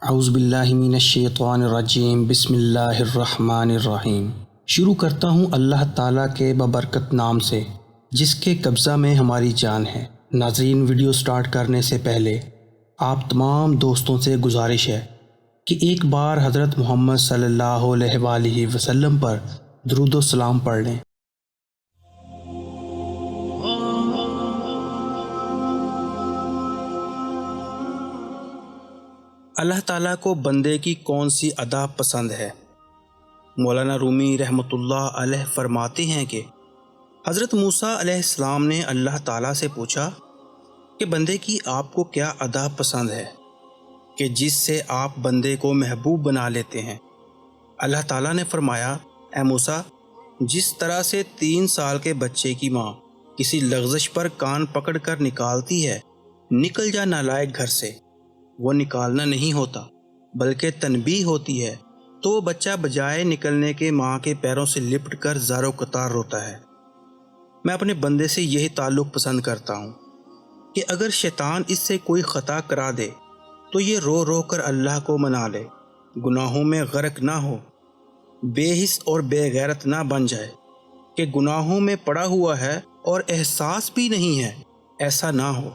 اعوذ باللہ من الشیطان الرجیم بسم اللہ الرحمن الرحیم۔ شروع کرتا ہوں اللہ تعالیٰ کے بابرکت نام سے جس کے قبضہ میں ہماری جان ہے۔ ناظرین، ویڈیو سٹارٹ کرنے سے پہلے آپ تمام دوستوں سے گزارش ہے کہ ایک بار حضرت محمد صلی اللہ علیہ وآلہ وسلم پر درود و سلام پڑھ لیں۔ اللہ تعالیٰ کو بندے کی کون سی ادا پسند ہے؟ مولانا رومی رحمۃ اللہ علیہ فرماتے ہیں کہ حضرت موسیٰ علیہ السلام نے اللہ تعالیٰ سے پوچھا کہ بندے کی آپ کو کیا ادا پسند ہے کہ جس سے آپ بندے کو محبوب بنا لیتے ہیں؟ اللہ تعالیٰ نے فرمایا، اے موسیٰ، جس طرح سے 3 سال کے بچے کی ماں کسی لغزش پر کان پکڑ کر نکالتی ہے، نکل جا نالائق گھر سے، وہ نکالنا نہیں ہوتا بلکہ تنبیہ ہوتی ہے، تو وہ بچہ بجائے نکلنے کے ماں کے پیروں سے لپٹ کر زار و قطار روتا ہے۔ میں اپنے بندے سے یہی تعلق پسند کرتا ہوں کہ اگر شیطان اس سے کوئی خطا کرا دے تو یہ رو رو کر اللہ کو منا لے، گناہوں میں غرق نہ ہو، بے حس اور بے غیرت نہ بن جائے کہ گناہوں میں پڑا ہوا ہے اور احساس بھی نہیں ہے، ایسا نہ ہو۔